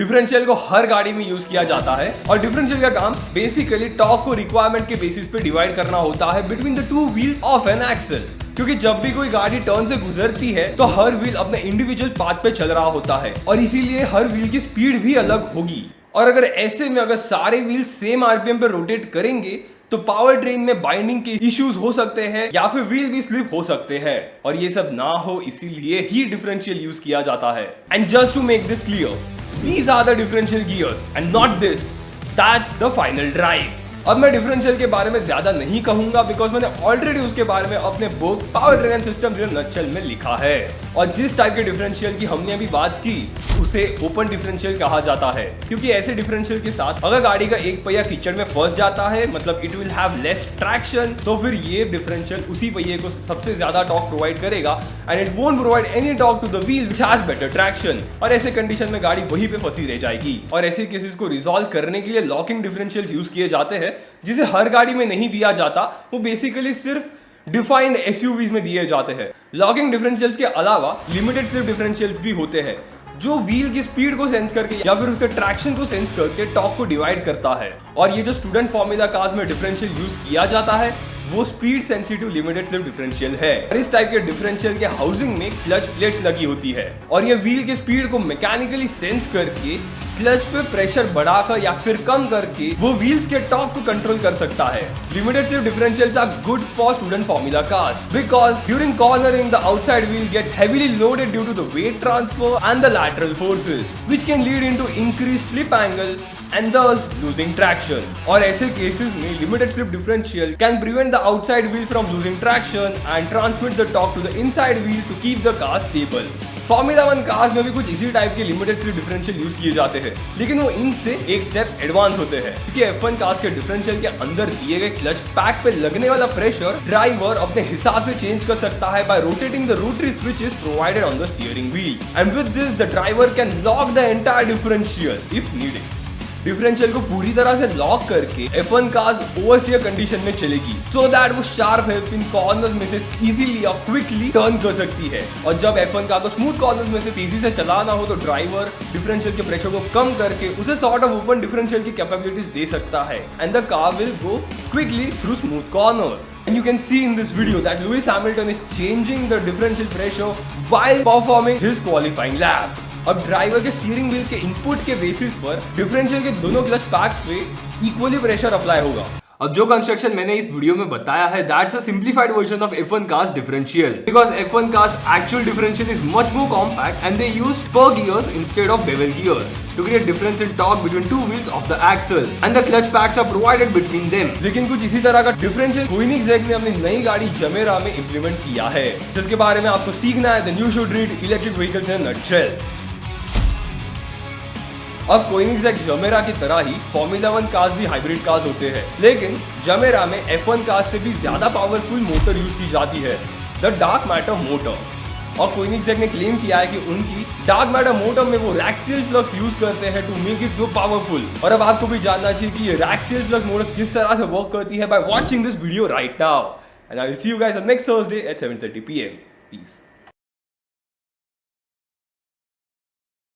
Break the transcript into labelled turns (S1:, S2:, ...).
S1: Differential को हर गाड़ी में यूज किया जाता है और डिफरेंशियल का काम बेसिकली टॉर्क को रिक्वायरमेंट के बेसिस पे डिवाइड करना होता है between the two wheels of an axle. क्योंकि जब भी कोई गाड़ी टर्न से गुजरती है तो हर व्हील अपने इंडिविजुअल पाथ पे चल रहा होता है और इसीलिए हर व्हील की स्पीड भी अलग होगी। और अगर ऐसे में अगर सारे व्हील सेम आरपीएम पे रोटेट करेंगे तो पावर ट्रेन में बाइंडिंग के इश्यूज हो सकते हैं या फिर व्हील भी स्लिप हो सकते हैं और ये सब ना हो इसीलिए ही डिफरेंशियल यूज किया जाता है। And just to make this clear, these are the differential gears and not this. That's the final drive. अब मैं डिफरेंशियल के बारे में ज्यादा नहीं कहूंगा बिकॉज मैंने ऑलरेडी उसके बारे में अपने book power train and system in a nutshell में लिखा है। और जिस टाइप के डिफरेंशियल की हमने अभी बात की उसे ओपन डिफरेंशियल कहा जाता है क्योंकि ऐसे डिफरेंशियल के साथ अगर गाड़ी का एक पहिया कीचड़ में फंस जाता है मतलब it will have less traction तो फिर ये डिफरेंशियल उसी पहिए को सबसे ज्यादा टॉर्क प्रोवाइड करेगा and it won't provide any torque to the wheel which has better traction. और ऐसे कंडीशन में गाड़ी वहीं पे फंसी रह जाएगी। और ऐसे केसेस को रिजॉल्व करने के लिए लॉकिंग डिफरेंशियल्स यूज किए जाते हैं जिसे हर गाड़ी में नहीं दिया जाता, वो बेसिकली सिर्फ डिफाइंड एसयूवीज में दिए जाते हैं। लॉकिंग डिफरेंशियल्स के अलावा लिमिटेड स्लिप डिफरेंशियल्स भी होते हैं जो व्हील की स्पीड को सेंस करके या फिर उसके ट्रैक्शन को सेंस करके टॉर्क को डिवाइड करता है। और ये जो स्टूडेंट फॉर्मूला कार्स में डिफरेंशियल यूज किया जाता है वो speed sensitive limited slip differential है। और इस टाइप के डिफरेंशियल के हाउसिंग में क्लच प्लेट्स लगी होती है और ये व्हील की स्पीड को मैकेनिकली सेंस करके क्लच पे प्रेशर बढ़ाकर या फिर कम करके वो व्हील्स के टॉर्क को कंट्रोल कर सकता है। Limited slip differentials are good for student formula cars because during cornering the outside wheel gets heavily loaded due to the weight transfer and the lateral forces which can lead into increased slip angle and thus losing traction. और ऐसे cases में limited slip differential can prevent the outside wheel from losing traction and transmit the torque to the inside wheel to keep the car stable. Formula 1 cars में भी कुछ इसी type के limited slip differential use किए जाते हैं लेकिन वो इनसे एक स्टेप एडवांस होते हैं क्योंकि F1 कार्स के डिफरेंशियल के अंदर दिए गए क्लच पैक पे लगने वाला प्रेशर ड्राइवर अपने हिसाब से चेंज कर सकता है bye rotating the rotary switches provided on the steering wheel and with this the driver can lock the entire differential if needed. Differential को पूरी तरह से लॉक करके F1 कार्स ओवरस्टीयर कंडीशन में चलेगी सो दैट वो शार्प हेल्पिंग कॉर्नर्स में से इजीली और क्विकली टर्न कर सकती है। और जब F1 कार को स्मूथ कॉर्नर्स में से तेजी से चलाना हो तो ड्राइवर डिफरेंशियल के प्रेशर को कम करके उसे सॉर्ट ऑफ ओपन डिफरेंशियल की कैपेबिलिटीज दे सकता है and the car will go quickly through smooth corners. And you can see in this video that Lewis Hamilton is changing the differential pressure while performing his qualifying lap. अब driver के steering wheel के input के basis पर differential के दोनों clutch PACS पे equally pressure apply होगा। अब जो कंस्ट्रक्शन मैंने इस वीडियो में बताया है that's a simplified version of F1 cars differential because F1 cars actual differential is much more compact and they use spur gears instead of bevel gears to create difference in torque between two wheels of the axle and the clutch packs are provided between them. लेकिन कुछ इसी तरह का differential कोनिग्सेग ने अपनी नई गाड़ी जमेरा में इंप्लीमेंट किया है जिसके बारे में आपको सीखना है then you should read electric vehicles in a nutshell. अब कोनिग्सेग जमेरा की तरह ही फॉर्मूला 1 कार्स भी हाइब्रिड कार्स होते हैं लेकिन जमेरा में F1 कार्स से भी ज्यादा पावरफुल मोटर यूज की जाती है द डार्क मैटर मोटर। और कोनिग्सेग ने क्लेम किया है कि उनकी डार्क मैटर मोटर में वो रैक्सियल फ्लक्स यूज करते हैं to make it so powerful. और अब आपको भी जानना चाहिए कि ये रैक्सियल फ्लक्स मोटर किस तरह से वर्क करती है by watching this video right now and I will see you guys on next Thursday at 7:30 PM। Piece.